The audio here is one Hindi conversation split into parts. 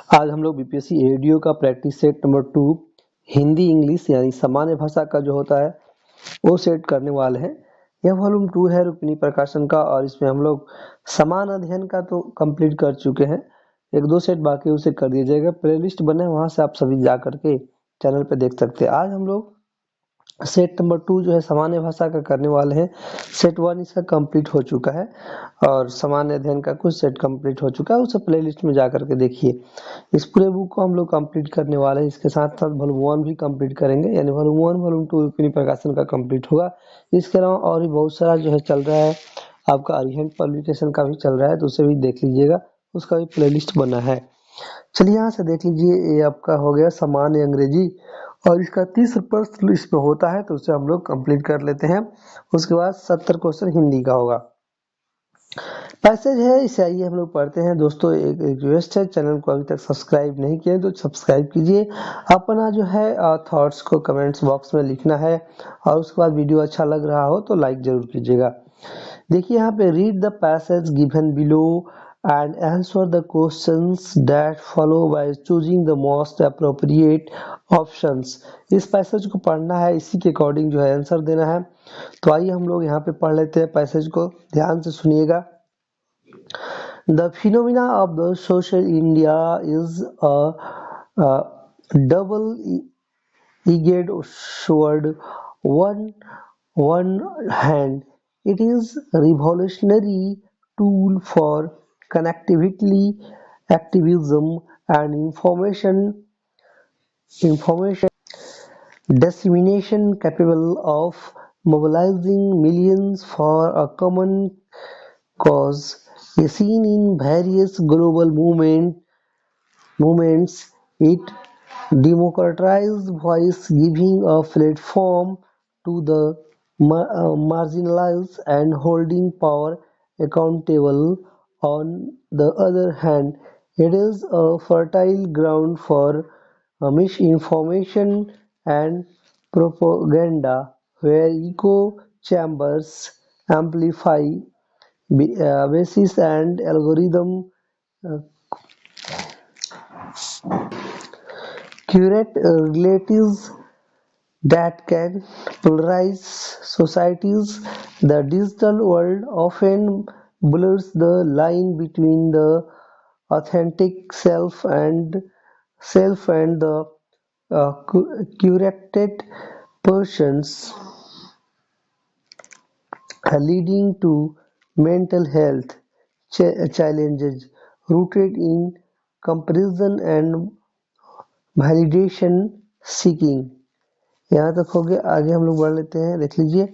आज हम लोग बीपीएससी एडीओ का practice set number 2 Hindi English यानी सामान्य भाषा का जो होता है वो सेट करने वाले हैं। यह वॉल्यूम 2 है रुक्मिणी प्रकाशन का और इसमें हम लोग समान अध्ययन का तो कंप्लीट कर चुके हैं। एक दो सेट बाकी उसे कर दिया जाएगा। प्लेलिस्ट बना है, वहां से आप सभी जा करके चैनल पे देख सकते हैं। आज हम लोग सेट नंबर 2 जो है सामान्य भाषा का करने वाले हैं। सेट 1 इसका कंप्लीट हो चुका है और सामान्य अध्ययन का कुछ सेट कंप्लीट हो चुका है, उसे प्लेलिस्ट में जा करके देखिए। इस पूरे बुक को हम लोग कंप्लीट करने वाले हैं। इसके साथ साथ वॉल्यूम 1 भी कंप्लीट करेंगे, यानी वॉल्यूम 1 वॉल्यूम 2 रुक्मिणी प्रकाशन का कंप्लीट होगा। इसके अलावा और भी बहुत सारा जो है चल रहा है, आपका अरिहंत पब्लिकेशन का भी चल रहा है, तो उसे भी देख लीजिएगा, उसका भी प्लेलिस्ट बना है। चलिए यहाँ से देख लीजिए, ये आपका हो गया सामान्य अंग्रेजी और इसका 30 प्रश्न इसमें होता है, तो उसे हम लोग कंप्लीट कर लेते हैं। उसके बाद 70 क्वेश्चन हिंदी का होगा। पैसेज है, इसे आइए हम लोग पढ़ते हैं। दोस्तों एक रिक्वेस्ट है, चैनल को अभी तक सब्सक्राइब नहीं किया तो सब्सक्राइब कीजिए। अपना जो है थॉट्स को कमेंट्स बॉक्स में लिखना है और उसके बाद वीडियो अच्छा लग रहा हो तो लाइक जरूर कीजिएगा। देखिए यहाँ पे read the passage given below and answer the questions that follow by choosing the most appropriate options। इस पैसेज को पढ़ना है, इसी के अकॉर्डिंग जो है आंसर देना है। तो आइए हम लोग यहाँ पे पढ़ लेते हैं पैसेज को, ध्यान से सुनिएगा। The phenomena of the social India is a double-edged sword. One hand, it is a revolutionary tool for connectivity, activism, and information dissemination capable of mobilizing millions for a common cause, is seen in various global movements. It democratizes voice, giving a platform to the marginalized and holding power accountable. On the other hand, it is a fertile ground for misinformation and propaganda, where echo chambers amplify basis and algorithm curate relatives that can polarize societies. The digital world often blurs the line between the authentic self and the curated persons, leading to mental health challenges rooted in comparison and validation seeking। यहाँ तक हो गया, आगे हम लोग बढ़ लेते हैं, देख लीजिए।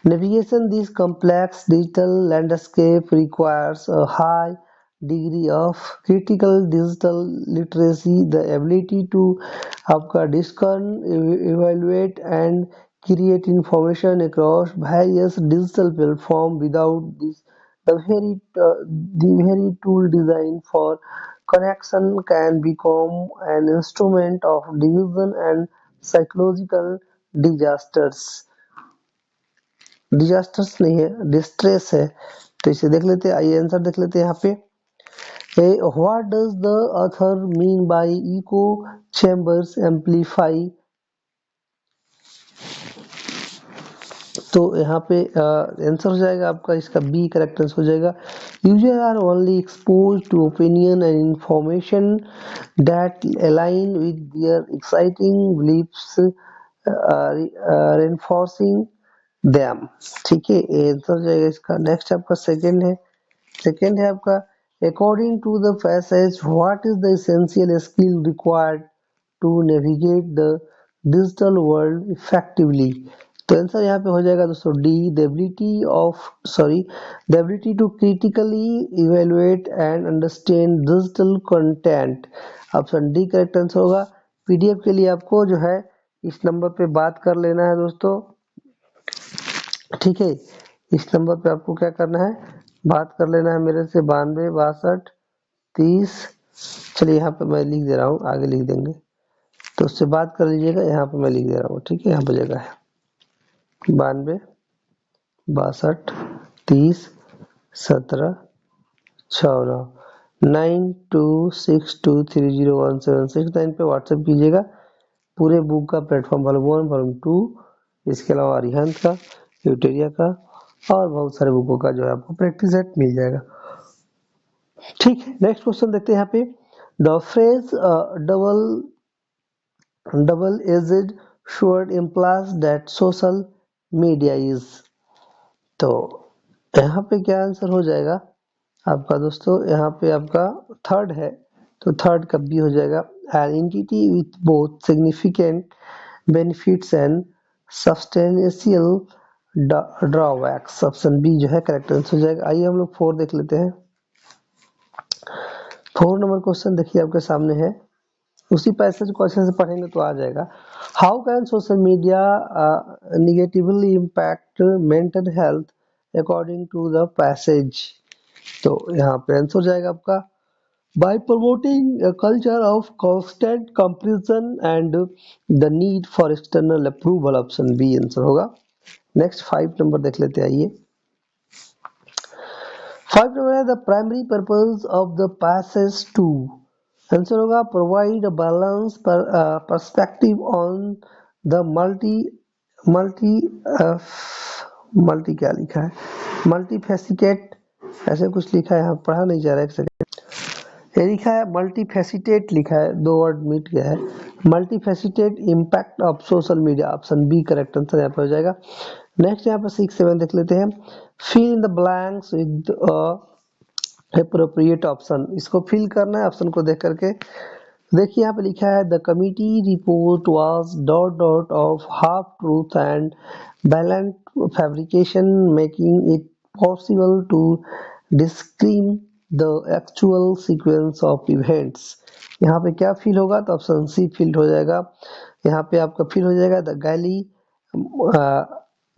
Navigation this complex digital landscape requires a high degree of critical digital literacy, the ability to आपका discern, evaluate and create information across various digital platforms. Without this, the very tool designed for connection can become an instrument of division and psychological disasters नहीं है, डिस्ट्रेस है। तो इसे देख लेते हैं, आइए आंसर देख लेते हैं यहाँ पे। What does the author mean by echo chambers amplify. तो यहाँ पे आंसर हो जाएगा आपका, इसका बी करेक्ट आंसर हो जाएगा। User are only expose to opinion and information that align with their existing beliefs, reinforcing them. ठीक है, आंसर हो जाएगा इसका। नेक्स्ट आपका सेकंड है आपका, according to the passage what is the essential skill required to navigate the digital world effectively. तो आंसर यहाँ पे हो जाएगा दोस्तों D, the ability to critically evaluate and understand digital content. Option D correct answer होगा। पीडीएफ के लिए आपको जो है इस नंबर पे बात कर लेना है दोस्तों, ठीक है। इस नंबर पे आपको क्या करना है, बात कर लेना है मेरे से, 92 62 30। चलिए यहाँ पे मैं लिख दे रहा हूँ, आगे लिख देंगे, तो उससे बात कर लीजिएगा। यहाँ पे मैं लिख दे रहा हूँ, ठीक है। यहाँ पे जगह है 92 62 30 17 14। 9262301769 पे व्हाट्सएप कीजिएगा। पूरे बुक का प्लेटफॉर्म वॉल्यूम 1 वॉल्यूम 2 इसके अलावा अरिहंत का, यूटेरिया का और बहुत सारे बुकों का जो है आपको प्रैक्टिस सेट मिल जाएगा। ठीक है, नेक्स्ट क्वेश्चन देखते हैं यहाँ पे। The phrase double edged sword implies that social media is, तो यहाँ पे क्या आंसर हो जाएगा आपका दोस्तों? यहाँ पे आपका थर्ड है, तो थर्ड कब भी हो जाएगा? an entity with both significant benefits and substantial drawbacks, option B जो है करेक्ट आंसर हो जाएगा। आइए हम लोग 4 देख लेते हैं। 4 नंबर क्वेश्चन देखिए आपके सामने है, उसी पैसेज को अच्छे से पढ़ेंगे तो आ जाएगा। How can social media negatively impact mental health according to the passage, तो यहाँ पे आंसर हो जाएगा आपका by promoting a culture of constant comparison and the need for external approval, option B answer होगा। नेक्स्ट 5 नंबर देख लेते हैं। आइए 5 नंबर है the primary purpose of the passage 2, answer होगा provide a balance perspective on the multi क्या लिखा है, मल्टीफेसिकेट ऐसे कुछ लिखा है, यहाँ पढ़ा नहीं जा रहा है, एक सेकंड। ये लिखा है मल्टीफेसिटेट लिखा है, 2 वर्ड मिट गया है, multifaceted impact of social media, option B correct answer यहाँ पे हो जाएगा। नेक्स्ट यहाँ पे 6 7 देख लेते हैं। Fill in the blanks with appropriate option, इसको फिल करना है ऑप्शन को देख करके। देखिए यहाँ पे लिखा है the committee report was dot of half truth and balance fabrication making it possible to discern the actual sequence of events. यहाँ पे क्या फिल होगा, तो ऑप्शन सी फिल हो जाएगा। यहाँ पे आपका फिल हो जाएगा द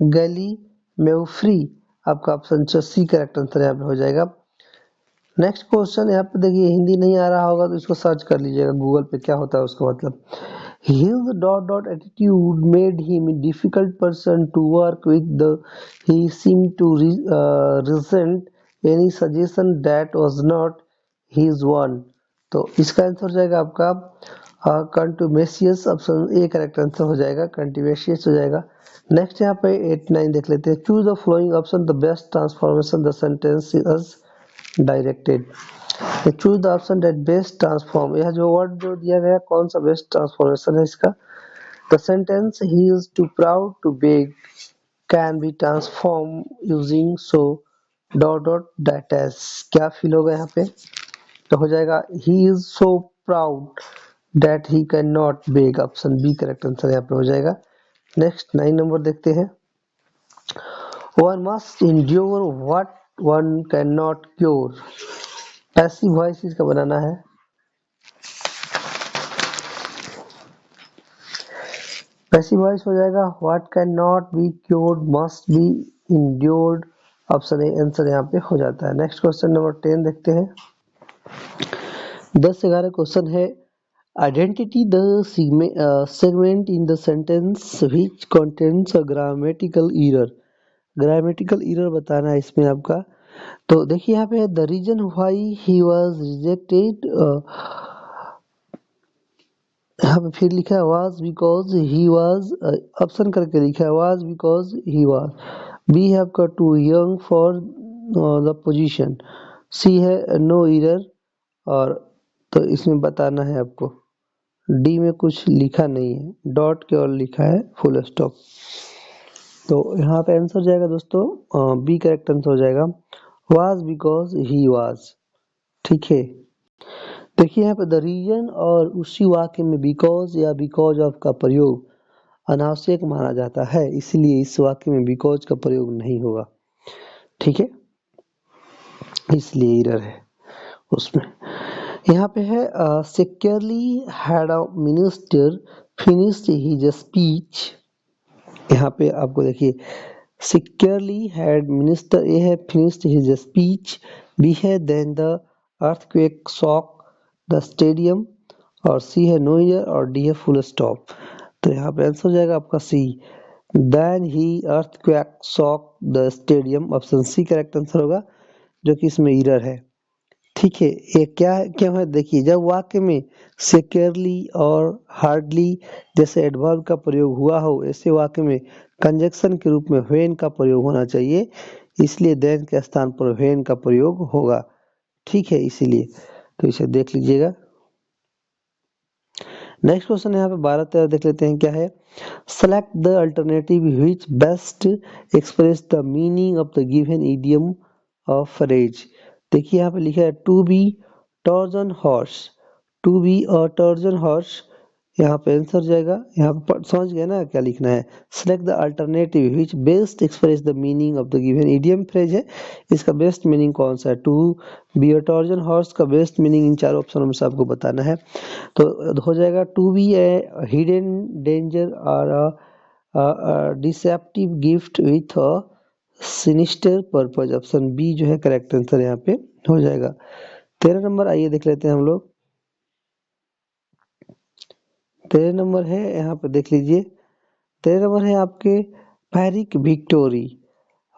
गैली मेफ्री, आपका ऑप्शन सी करेक्ट आंसर यहाँ पे हो जाएगा। नेक्स्ट क्वेश्चन यहाँ पे देखिए, हिंदी नहीं आ रहा होगा तो इसको सर्च कर लीजिएगा गूगल पे, क्या होता है उसका मतलब। His attitude made him a difficult person to work with. He seemed to resent any suggestion that was not his one. तो इसका आंसर हो जाएगा आपका कंट्यूमेशियस, ऑप्शन ए करेक्ट आंसर हो जाएगा, कंट्यूमेशियस हो जाएगा। नेक्स्ट यहाँ पे 8 9 देख लेते हैं। Choose the flowing option the best transformation the sentence is directed, choose the option that best transform, यह जो वर्ड जो दिया गया कौन सा बेस्ट ट्रांसफॉर्मेशन है इसका? The sentence he is too proud to beg can be transform using so that as, क्या फील होगा यहाँ पे? तो हो जाएगा he is so proud that he can not beg, option B correct answer यहाँ पे हो जाएगा। नेक्स्ट 9 नंबर देखते हैं। One must endure what one can not cure, passive voice इसका बनाना है। पैसिव वॉइस हो जाएगा what can not be cured must be endured, option A answer यहाँ पे हो जाता है। नेक्स्ट क्वेश्चन नंबर 10 देखते हैं। 10-11 क्वेश्चन है identity the segment in the sentence which contains a grammatical error, grammatical error बताना है इसमें आपका। तो देखिए यहाँ पे the reason why he was rejected, यहाँ पे फिर लिखा है was because he was, option करके लिखा है was because he was. B है आपका too young for the position. C है नो एरर, और तो इसमें बताना है आपको। डी में कुछ लिखा नहीं है, डॉट के और लिखा है फुल स्टॉप। तो यहाँ पे आंसर हो जाएगा दोस्तों बी करेक्ट आंसर हो जाएगा, वाज बिकॉज ही वाज। ठीक है, देखिए यहाँ पे द रीजन और उसी वाक्य में बिकॉज या बिकॉज ऑफ का प्रयोग अनावश्यक माना जाता है, इसलिए इस वाक्य में बिकॉज का प्रयोग नहीं होगा। ठीक है, इसलिए एरर है उसमें। यहाँ पे है scarcely had a minister finished his speech, यहाँ पे आपको देखिए सिक्योरली हैड मिनिस्टर, ए है फिनिश्ड हिज स्पीच, बी है then the earthquake shook the stadium, और सी है नो ईयर, और डी है फुल स्टॉप। तो यहाँ पे आंसर हो जाएगा आपका C, then he earthquake shook the stadium, option C correct answer होगा, जो कि इसमें एरर है। ठीक है, ये क्या क्यों है देखिए, जब वाक्य में सिक्योरली और हार्डली जैसे एडवर्ब का प्रयोग हुआ हो, ऐसे वाक्य में कंजक्शन के रूप में व्हेन का प्रयोग होना चाहिए, इसलिए देन के स्थान पर व्हेन का प्रयोग होगा। ठीक है, इसीलिए तो इसे देख लीजिएगा। नेक्स्ट क्वेश्चन यहाँ पे 12-13 देख लेते हैं, क्या है। Select the alternative which best express the meaning of the given idiom of phrase. देखिए यहाँ पे लिखा है to be Trojan horse, to be a Trojan horse, यहाँ पे आंसर जाएगा। यहाँ पे समझ गए ना क्या लिखना है। Select the alternative which best express the meaning of the given idiom phrase है, इसका बेस्ट मीनिंग कौन सा है। To be a Trojan horse का बेस्ट मीनिंग इन चारों ऑप्शन में से आपको बताना है। तो हो जाएगा to be a hidden danger और deceptive gift with a sinister purpose, option B जो है करेक्ट आंसर यहाँ पे हो जाएगा। 13 नंबर आइए देख लेते हैं हम लोग। 13 नंबर है, यहाँ पे देख लीजिए। 13 नंबर है आपके फैरिक विक्टोरी।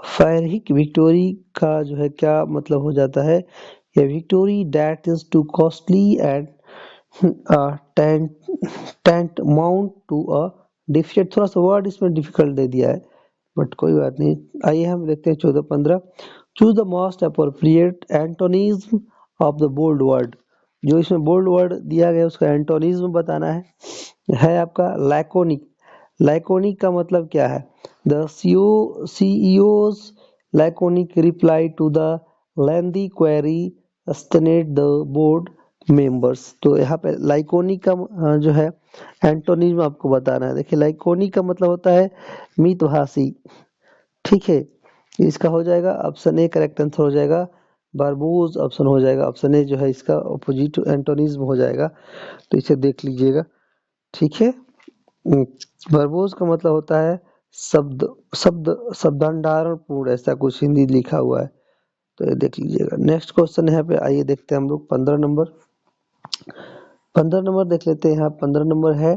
फैरिक विक्टोरी का जो है क्या मतलब हो जाता है। ये victory that is too costly and tantamount to a difficult, थोड़ा सा वर्ड इसमें डिफिकल्ट दे दिया है, बट कोई बात नहीं। आइए हम देखते हैं 14-15। Choose the most appropriate antonym of the bold word. जो इसमें बोल्ड वर्ड दिया गया उसका एंटोनिज्म बताना है आपका लैकोनिक। लैकोनिक का मतलब क्या है। The CEO's laconic reply to the lengthy query stunned the board members. तो यहाँ पे लाइकोनिक का जो है एंटोनिज्म आपको बताना है। देखिए लाइकोनिक का मतलब होता है मितभाषी। ठीक है, इसका हो जाएगा ऑप्शन ए करेक्ट आंसर हो जाएगा। बारबोज ऑप्शन हो जाएगा, ऑप्शन ए जो है इसका ऑपोजिट एंटोनिज्म हो जाएगा। तो इसे देख लीजिएगा। ठीक है, वर्बोज का मतलब होता है शब्द शब्द शब्दांडारण पूर्ण, ऐसा कुछ हिंदी लिखा हुआ है, तो ये देख लीजिएगा। नेक्स्ट क्वेश्चन यहाँ पे आइए देखते हैं हम लोग 15 नंबर। 15 नंबर देख लेते हैं। यहाँ 15 नंबर है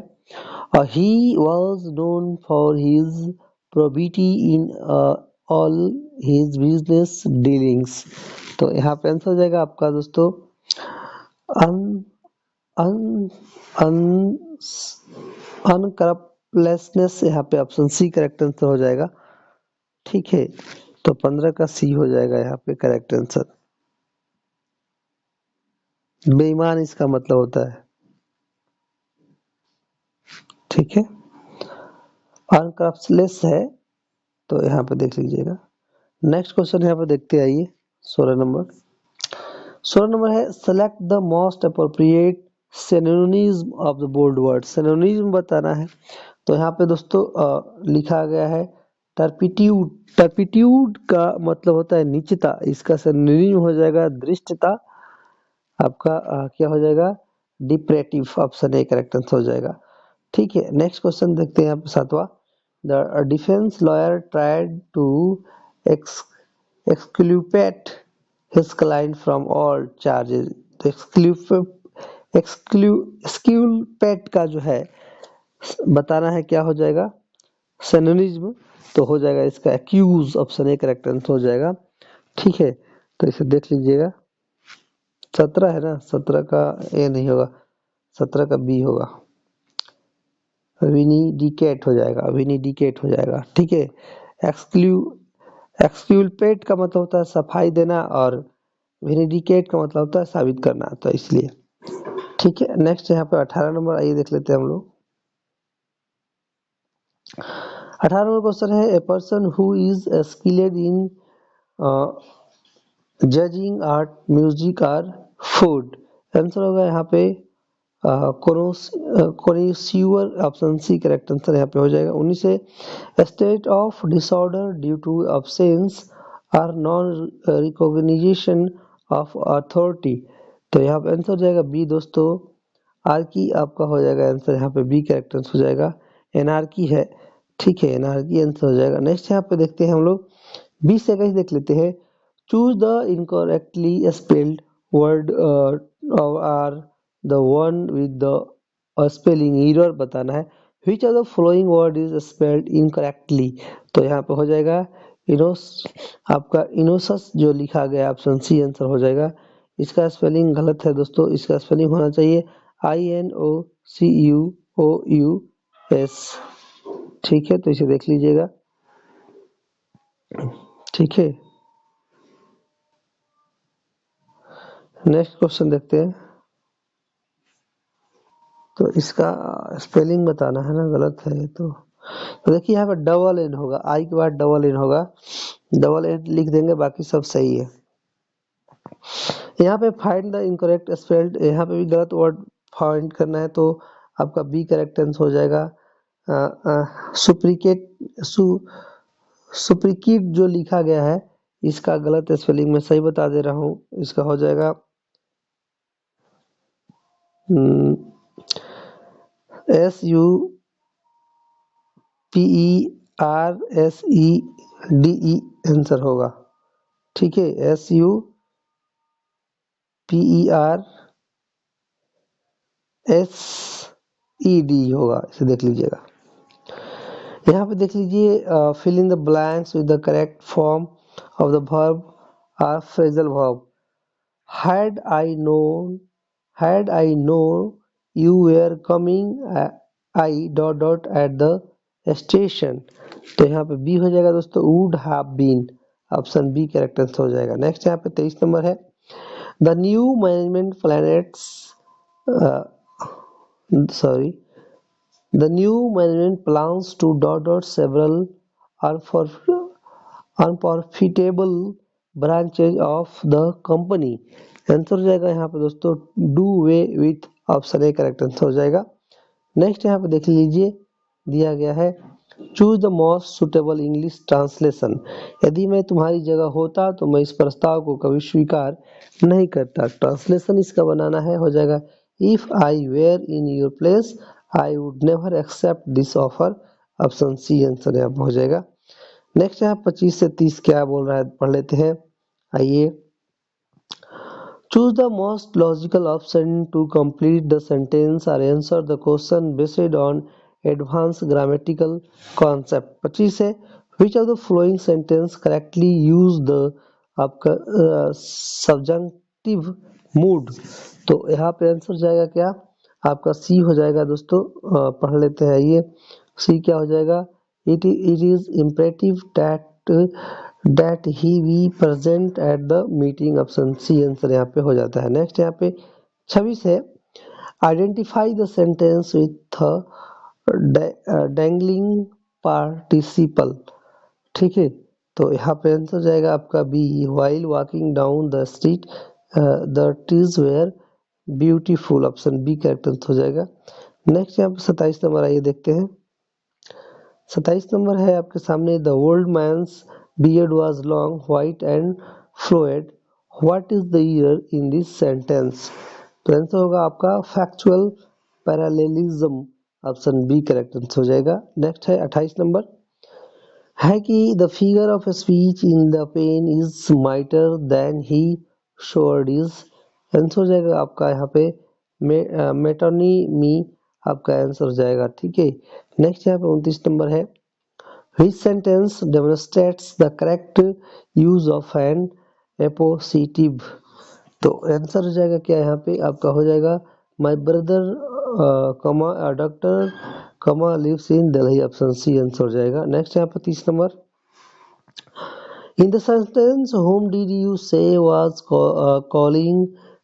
he was known for his probity in all his business dealings. तो यहाँ पे आंसर हो जाएगा आपका दोस्तों अन अन अन अनकरप्टलेसनेस, यहाँ पे ऑप्शन सी करेक्ट आंसर हो जाएगा। ठीक है, तो 15 का सी हो जाएगा यहाँ पे करेक्ट आंसर। बेईमान इसका मतलब होता है। ठीक है, अनकरप्टलेस है, तो यहाँ पे देख लीजिएगा। नेक्स्ट क्वेश्चन यहाँ पे देखते आइए 16 नंबर। 16 नंबर है select the most appropriate synonyms of the bold word. Synonyms बताना है, तो यहाँ पे दोस्तों लिखा गया है टर्पिट्यूड। टर्पिट्यूड का मतलब होता है नीचता, इसका सिनोनिम हो जाएगा दृष्टता। आपका क्या हो जाएगा डिप्रेटिव, ऑप्शन ए करेक्ट आंसर हो जाएगा। ठीक है, नेक्स्ट क्वेश्चन देखते हैं यहाँ पे 7वां। The defence lawyer tried to exculpate his client from all charges। तो exculpate का जो है बताना है, क्या हो जाएगा सिनोनिम्स, तो हो जाएगा इसका accuse, option A correct answer हो जाएगा। ठीक है, तो इसे देख लीजिएगा। 17 है ना, 17 का ए नहीं होगा, 17 का बी होगा, विनिडिकेट हो जाएगा, विनिडिकेट हो जाएगा। ठीक है, एक्सक्यूल्पेट का मतलब होता है सफाई देना और विनिडिकेट का मतलब होता है साबित करना, तो इसलिए। ठीक है, नेक्स्ट यहाँ पे 18 नंबर आइए देख लेते हैं हम लोग। 18 नंबर क्वेश्चन है a person who is skilled in judging art music और फूड। आंसर होगा यहाँ पे connoisseur, option C correct answer यहाँ पे हो जाएगा। 19 से state of disorder due to absence और नॉन रिकॉग्निशन ऑफ अथॉरिटी। तो यहाँ पे आंसर हो जाएगा बी दोस्तों, आर्की आपका हो जाएगा आंसर यहाँ पे बी करेक्ट आंसर हो जाएगा। एनार्की है। ठीक है, एनार्की आंसर हो जाएगा। नेक्स्ट यहाँ पे देखते हैं हम लोग 20 से 21 देख लेते हैं। Choose the incorrectly spelled word or the one with the spelling error बताना है। Which of the following word is spelled incorrectly. तो यहाँ पे हो जाएगा इनोस, आपका इनोसस जो लिखा गया ऑप्शन सी आंसर हो जाएगा। इसका स्पेलिंग गलत है दोस्तों, इसका स्पेलिंग होना चाहिए INOCUOUS। ठीक है, तो इसे देख लीजिएगा। ठीक है, नेक्स्ट क्वेश्चन देखते हैं। तो इसका स्पेलिंग बताना है ना, गलत है ये तो देखिए यहाँ पे डबल एन होगा, आई के बाद डबल एन होगा, डबल एन लिख देंगे, बाकी सब सही है। यहाँ पे फाइंड द इनकरेक्ट स्पेल्ड, यहाँ पे भी गलत वर्ड फाइंड करना है, तो आपका बी करेक्ट आंसर हो जाएगा। सुप्रिकेट सुप्रिकीट जो लिखा गया है, इसका गलत स्पेलिंग मैं सही बता दे रहा हूँ, इसका हो जाएगा SUPERSEDE आंसर होगा। ठीक है, SUPERSED होगा, इसे देख लीजिएगा। यहाँ पे देख लीजिए, fill in the blanks with the correct form of the verb और phrasal verb. Had I known you were coming, I at the station। तो यहाँ पे बी हो जाएगा दोस्तों, would have been, option B correct answer हो जाएगा। नेक्स्ट यहाँ पे 23 नंबर है, the new management planets sorry the new management plans to several unprofitable branches of the company। Answer हो जाएगा यहाँ पे दोस्तों do way with, option A correct answer हो जाएगा। नेक्स्ट यहाँ पे देख लीजिए, दिया गया है choose the most suitable English translation. यदि मैं तुम्हारी जगह होता तो मैं इस प्रस्ताव को कभी स्वीकार नहीं करता। ट्रांसलेशन इसका बनाना है, हो जाएगा if I were in your place I would never accept this offer, option C answer यहाँ हो जाएगा। नेक्स्ट यहाँ 25 से 30 क्या बोल रहा है, पढ़ लेते हैं, आइए। Choose the most logical option to complete the sentence or answer the question based on advanced grammatical concept। 25 है, which of the following sentence correctly use the आपका subjunctive mood। तो यहाँ पे आंसर जाएगा क्या, आपका सी हो जाएगा दोस्तों। पढ़ लेते हैं, ये सी क्या हो जाएगा, it is imperative that he be present at the meeting, option C answer यहाँ पे हो जाता है। नेक्स्ट यहाँ पे 26 है, identify the sentence with dangling participle. ठीक है, तो यहाँ पे आंसर जाएगा आपका B, while walking down the street the trees were beautiful, option B correct answer हो जाएगा। नेक्स्ट यहाँ पे 27 नंबर, आइए देखते हैं। 27 नंबर है आपके सामने, the old man's beard was long, white and flowed। What is the year in this sentence? तो आंसर होगा आपका factual parallelism, option B correct answer हो जाएगा। नेक्स्ट है 28 नंबर, है कि the figure of speech in the pen is mightier than he showed is। Answer हो जाएगा आपका यहाँ पे मेटोनिमी, आपका आंसर हो जाएगा। ठीक है, नेक्स्ट यहाँ पे 29 नंबर है, which sentence demonstrates the correct use of an appositive। तो आंसर हो जाएगा क्या, यहाँ पे आपका हो जाएगा my brother doctor lives in Delhi, option C answer हो जाएगा। नेक्स्ट यहाँ पे 30 number, in the sentence whom did you say was calling,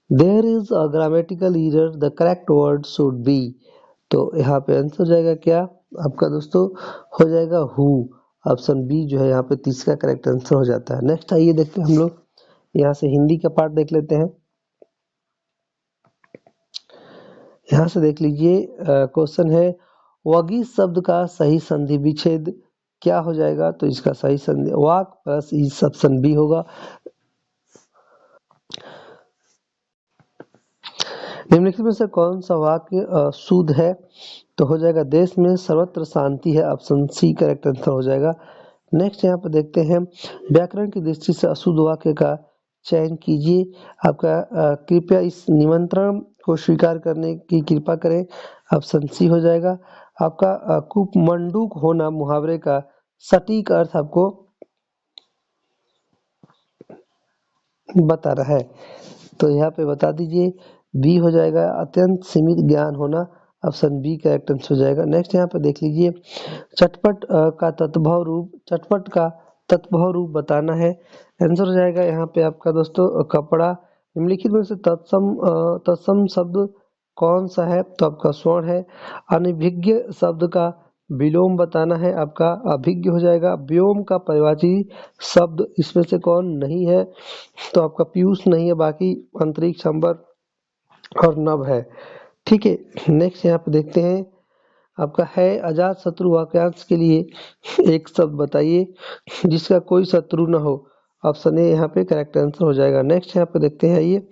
there is a grammatical error, the correct word should be। तो यहाँ पे आंसर हो जाएगा क्या आपका दोस्तों, हो जाएगा हु, ऑप्शन बी जो है यहाँ पे 30 का करेक्ट आंसर हो जाता है। नेक्स्ट आइए देखते हैं हम लोग, यहाँ से हिंदी का पार्ट देख लेते हैं। यहाँ से देख लीजिए, क्वेश्चन है वगी शब्द का सही संधि विच्छेद क्या हो जाएगा। तो इसका सही संधि वाक प्लस इस, ऑप्शन बी होगा। निम्नलिखित में से कौन सा वाक्य शुद्ध है, तो हो जाएगा देश में सर्वत्र शांति है, ऑप्शन सी करेक्ट आंसर हो जाएगा। नेक्स्ट यहाँ पे देखते हैं, व्याकरण की दृष्टि से अशुद्ध वाक्य का चयन कीजिए। आपका कृपया इस निमंत्रण को स्वीकार करने की कृपा करें, ऑप्शन सी हो जाएगा। आपका कुपमंडूक होना मुहावरे का सटीक अर्थ आपको बता रहा है। तो यहाँ पे बता दीजिए बी हो जाएगा, अत्यंत सीमित ज्ञान होना, ऑप्शन बी करेक्ट आंसर हो जाएगा। नेक्स्ट यहाँ पे देख लीजिए, चटपट का तत्भव रूप, चटपट का तत्भव रूप बताना है। आंसर हो जाएगा यहाँ पे आपका दोस्तों कपड़ा। निम्नलिखित में से तत्सम शब्द कौन सा है, तो आपका स्वर्ण है। अनभिज्ञ शब्द का विलोम बताना है, आपका अभिज्ञ हो जाएगा। व्योम का परिवाची शब्द इसमें से कौन नहीं है, तो आपका पीयूष नहीं है, बाकी अंतरिक्ष, अंबर और नभ है। ठीक है, नेक्स्ट यहाँ पे देखते हैं, आपका है अजात शत्रु वाक्यांश के लिए एक शब्द बताइए जिसका कोई शत्रु न हो। ऑप्शन ए यहाँ पे करेक्ट आंसर हो जाएगा। नेक्स्ट यहाँ पे देखते हैं, आइए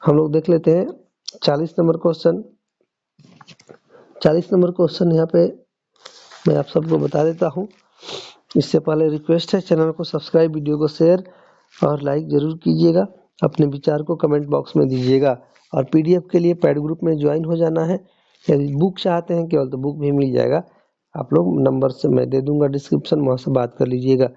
हम लोग देख लेते हैं 40 नंबर क्वेश्चन। 40 नंबर क्वेश्चन यहाँ पे मैं आप सबको बता देता हूँ। इससे पहले रिक्वेस्ट है, चैनल को सब्सक्राइब, वीडियो को शेयर और लाइक जरूर कीजिएगा। अपने विचार को कमेंट बॉक्स में दीजिएगा और पीडीएफ के लिए पैड ग्रुप में ज्वाइन हो जाना है। यदि बुक चाहते हैं केवल तो बुक भी मिल जाएगा, आप लोग नंबर से मैं दे दूंगा डिस्क्रिप्शन, वहाँ से बात कर लीजिएगा।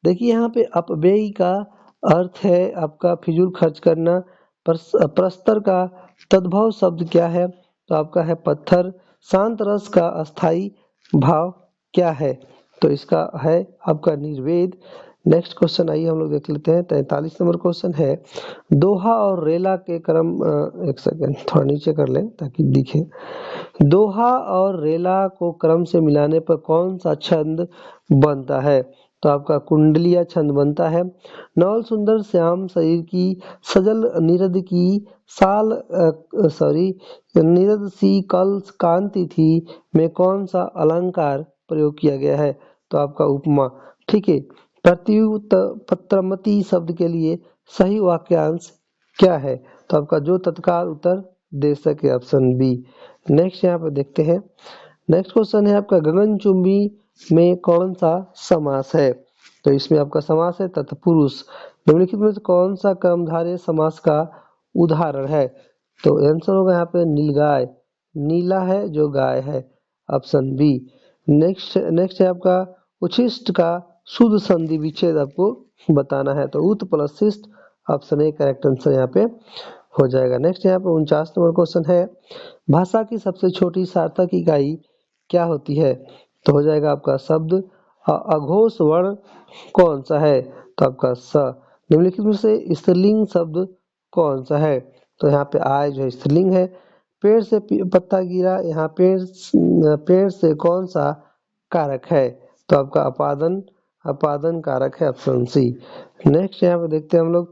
देखिए यहाँ पे अपव्यय का अर्थ है आपका फिजूल खर्च करना। प्रस्तर का तद्भव शब्द क्या है, तो आपका है पत्थर। शांत रस का अस्थाई भाव क्या है, तो इसका है आपका निर्वेद। नेक्स्ट क्वेश्चन आइए हम लोग देख लेते हैं। 43 नंबर क्वेश्चन है, दोहा और रेला के क्रम, एक सेकेंड थोड़ा नीचे कर लें ताकि दिखे। दोहा और रेला को क्रम से मिलाने पर कौन सा छंद बनता है, तो आपका कुंडलिया छंद बनता है। नवल सुंदर श्याम शरीर की सजल निरद की साल निरद सी कल कांति थी में कौन सा अलंकार प्रयोग किया गया है, तो आपका उपमा। ठीक है, प्रत्युत पत्रमति शब्द के लिए सही वाक्यांश क्या है, तो आपका जो तत्काल उत्तर दे सके, ऑप्शन बी। नेक्स्ट यहाँ पे देखते हैं, नेक्स्ट क्वेश्चन है आपका गगनचुंबी में कौन सा समास है, तो इसमें आपका समास है तत्पुरुष। निम्नलिखित में से कौन सा कर्मधारय समास का उदाहरण है, तो आंसर होगा यहाँ पे नीलगाय, नीला है जो गाय है, ऑप्शन बी। नेक्स्ट है आपका उच्छिष्ट का शुद्ध संधि विच्छेद आपको बताना है, तो उत प्लस शिष्ट, ऑप्शन ए करेक्ट आंसर यहाँ पे हो जाएगा। नेक्स्ट यहाँ पे 49 नंबर क्वेश्चन है, भाषा की सबसे छोटी सार्थक इकाई क्या होती है, तो हो जाएगा आपका शब्द। अघोष वर्ण कौन सा है, तो आपका स। निम्नलिखित में से स्त्रीलिंग शब्द कौन सा है, तो यहाँ पे आय जो स्त्रीलिंग है। पेड़ से पत्ता गिरा, यहाँ पेड़ से कौन सा कारक है, तो आपका अपादन, अपादन कारक है, ऑप्शन सी। नेक्स्ट यहाँ पे देखते हैं हम लोग,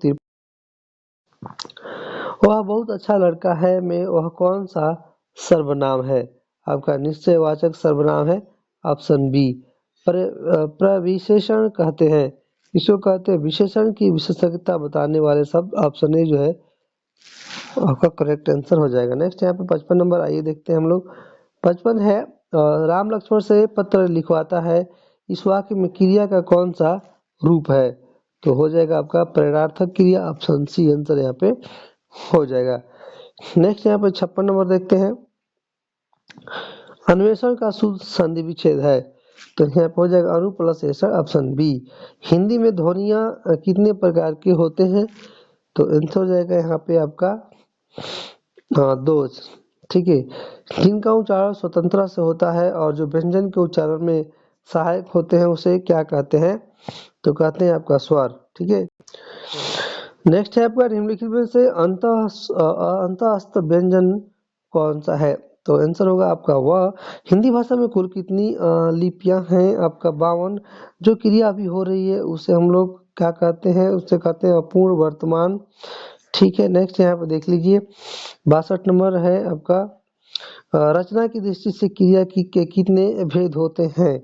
वह बहुत अच्छा लड़का है में वह कौन सा सर्वनाम है, आपका निश्चयवाचक सर्वनाम है, ऑप्शन बी। प्रविशेषण कहते हैं, इसको कहते हैं विशेषण की विशेषज्ञता बताने वाले शब्द, ऑप्शन ए जो है आपका करेक्ट आंसर हो जाएगा। नेक्स्ट यहाँ पे 55 नंबर, आइए देखते हैं हम लोग। 55 है, राम लक्ष्मण से पत्र लिखवाता है, इस वाक्य में क्रिया का कौन सा रूप है, तो हो जाएगा आपका प्रेरणार्थक क्रिया, ऑप्शन सी आंसर यहाँ पे हो जाएगा। नेक्स्ट यहाँ पे 56 नंबर देखते हैं, अन्वेषण का शुद्ध संधि विच्छेद है, तो यहाँ पे हो जाएगा अनु प्लस ऐसा, ऑप्शन बी। हिंदी में ध्वनियाँ कितने प्रकार के होते हैं, तो आंसर हो जाएगा यहाँ पे आपका दो। ठीक है, जिनका उच्चारण स्वतंत्रता से होता है और जो व्यंजन के उच्चारण में सहायक होते हैं उसे क्या कहते हैं, तो कहते हैं आपका स्वर। ठीक है, नेक्स्ट है आपका निम्नलिखित में से अंतःस्थ व्यंजन कौन सा है, तो आंसर होगा आपका वह। हिंदी भाषा में कुल कितनी लिपियां हैं, आपका 52। जो क्रिया अभी हो रही है उसे हम लोग क्या कहते हैं, उसे कहते हैं अपूर्ण वर्तमान। ठीक है, नेक्स्ट यहाँ पे देख लीजिए 62 नंबर है आपका, रचना की दृष्टि से क्रिया के कितने भेद होते हैं,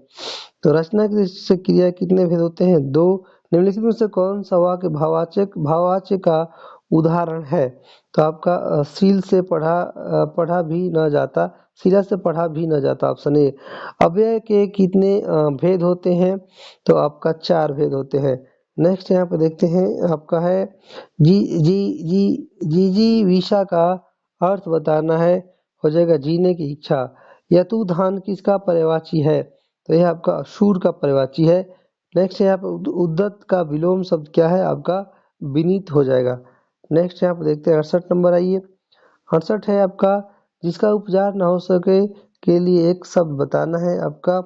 तो रचना की दृष्टि से क्रिया कितने भेद होते हैं, 2। निम्नलिखित में से कौन सा वाक्य भाववाचक का उदाहरण है, तो आपका सील से पढ़ा भी न जाता, सिरा से पढ़ा भी न जाता, ऑप्शन ए। अव्यय के कितने भेद होते हैं, तो आपका 4 भेद होते हैं। नेक्स्ट यहाँ पे देखते हैं, आपका है जी विशा का अर्थ बताना है, हो जाएगा जीने की इच्छा। यतु धान किसका पर्यायवाची है, तो यह आपका अशूर का पर्यायवाची है। नेक्स्ट यहाँ पे उद्दत का विलोम शब्द क्या है, आपका विनीत हो जाएगा। नेक्स्ट यहाँ पे देखते हैं 68 नंबर। आइए 68 है आपका जिसका उपचार न हो सके के लिए एक शब्द बताना है आपका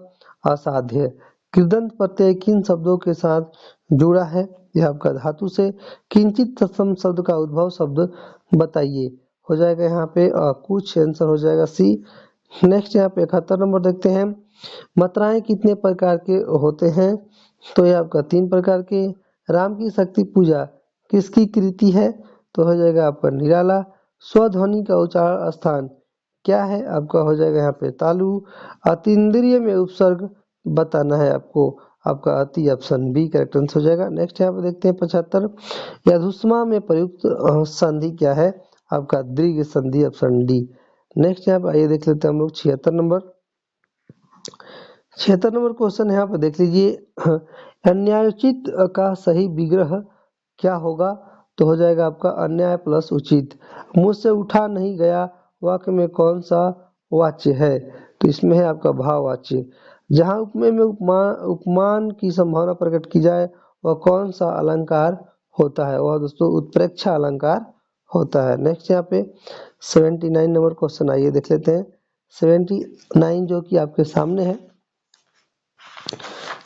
असाध्य। कृदंत प्रत्यय किन शब्दों के साथ जुड़ा है? यह आपका धातु से। किंचित तत्सम शब्द का उद्भव शब्द बताइए। हो जाएगा यहाँ पे कुछ, आंसर हो जाएगा सी। नेक्स्ट यहाँ पे 71 नंबर देखते हैं। मात्राएं कितने प्रकार के होते हैं? तो ये आपका 3 प्रकार के। राम की शक्ति पूजा किसकी कृति है? तो हो जाएगा आपका निराला। स्वध्वनि का उच्चारण स्थान क्या है? आपका हो जाएगा यहाँ पे तालु। अतीन्द्रिय में उपसर्ग बताना है आपको, आपका अति, ऑप्शन बी करेक्ट आंसर हो जाएगा। नेक्स्ट यहाँ पे देखते हैं 75। यदुष्मा में प्रयुक्त संधि क्या है? आपका दीर्घ संधि, ऑप्शन डी। नेक्स्ट यहाँ पे आइए देख लेते हैं हम लोग 76 नंबर। 76 नंबर क्वेश्चन यहाँ पे देख लीजिए। अन्यायोचित का सही विग्रह क्या होगा? तो हो जाएगा आपका अन्याय प्लस उचित। मुझसे उठा नहीं गया वाक्य में कौन सा वाच्य है? तो इसमें है आपका भाववाच्य। जहाँ उपमेय में उपमान की संभावना प्रकट की जाए वह कौन सा अलंकार होता है? वह दोस्तों उत्प्रेक्षा अलंकार होता है। नेक्स्ट यहाँ पे 79 नंबर क्वेश्चन आइए देख लेते हैं। 79 जो कि आपके सामने है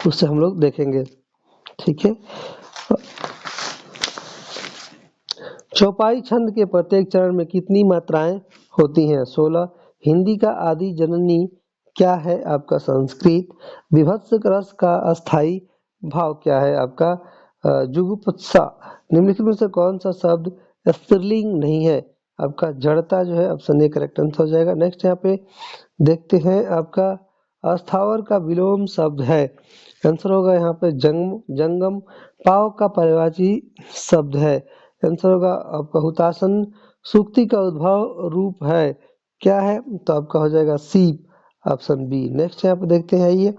उससे हम लोग देखेंगे, ठीक है। चौपाई छंद के प्रत्येक चरण में कितनी मात्राएं होती हैं? 16। हिंदी का आदि जननी क्या है? आपका संस्कृत। विभत्स रस का अस्थाई भाव क्या है? आपका जुगुप्सा। निम्नलिखित में से कौन सा शब्द स्त्रीलिंग नहीं है? आपका जड़ता जो है ऑप्शन ए करेक्ट आंसर हो जाएगा। नेक्स्ट यहाँ पे देखते हैं आपका अस्थावर का विलोम शब्द है। आंसर होगा यहाँ पे जंगम। पाव का पर्यायवाची शब्द है। आंसर होगा आपका हुतासन। सूक्ति का उद्भव रूप है क्या है? तो आपका हो जाएगा सीप, ऑप्शन बी। नेक्स्ट यहाँ पे देखते हैं ये।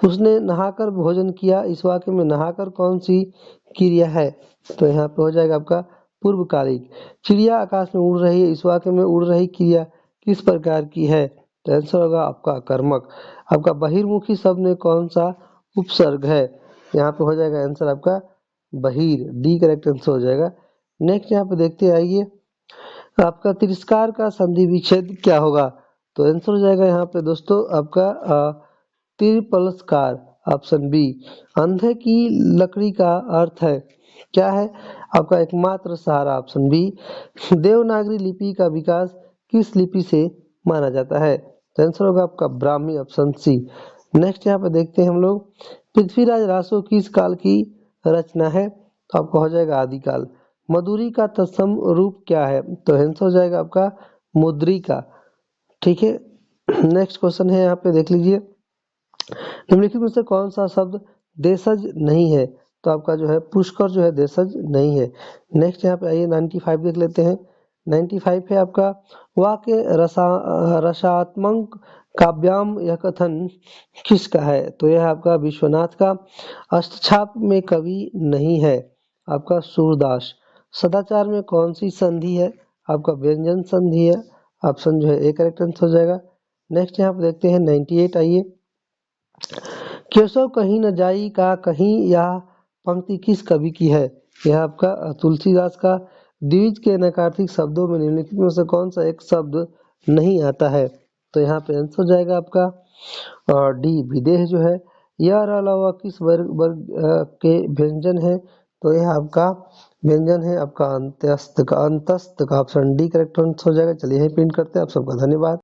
उसने नहाकर भोजन किया, इस वाक्य में नहाकर कौन सी क्रिया है? तो यहाँ पे हो जाएगा आपका पूर्वकालिक। चिड़िया आकाश में उड़ रही है, इस वाक्य में उड़ रही क्रिया किस प्रकार की है? तो आंसर होगा आपका कर्मक। आपका बहिर्मुखी शब्द में कौन सा उपसर्ग है? यहाँ पे हो जाएगा आंसर आपका बहिर, डी करेक्ट आंसर हो जाएगा। नेक्स्ट यहाँ पे देखते आइए आपका तिरस्कार का संधि विच्छेद क्या होगा? तो आंसर हो जाएगा यहाँ पे दोस्तों आपका तिरपलस्कार, ऑप्शन बी। अंधे की लकड़ी का अर्थ है क्या है? आपका एकमात्र सहारा, ऑप्शन बी। देवनागरी लिपि का विकास किस लिपि से माना जाता है? तो आंसर होगा आपका ब्राह्मी, ऑप्शन सी। नेक्स्ट यहाँ पे देखते हैं हम लोग पृथ्वीराज रासो किस काल की रचना है? तो आपका हो जाएगा आदिकाल। मधुरी का तत्सम रूप क्या है? तो आंसर हो जाएगा आपका मुद्रिका, ठीक है। नेक्स्ट क्वेश्चन है यहाँ पे देख लीजिए। निम्नलिखित में से कौन सा शब्द देशज नहीं है? तो आपका जो है पुष्कर जो है देशज नहीं है। नेक्स्ट यहाँ पे आइए 95 देख लेते हैं। 95 है आपका वाक्य रसात्मक काव्याम यह कथन किसका है? तो यह आपका विश्वनाथ का। अष्टछाप में कवि नहीं है, आपका सूरदास। सदाचार में कौन सी संधि है? आपका व्यंजन संधि है, ऑप्शन जो है ए करेक्ट आंसर हो जाएगा। नेक्स्ट यहाँ पे देखते हैं 98। आइए केशव कहीं न जाई का कहीं, यह पंक्ति किस कवि की है? यह आपका तुलसीदास का। द्विज के नकारात्मक शब्दों में निम्नलिखित में से कौन सा एक शब्द नहीं आता है? तो यहाँ पे आंसर हो जाएगा आपका डी विदेह जो है। यह अलावा किस वर्ग के व्यंजन है? तो यह आपका व्यंजन है आपका अंतस्थ का, ऑप्शन डी करेक्ट आंसर हो जाएगा। चलिए यही प्रिंट करते हैं। आप सबका धन्यवाद।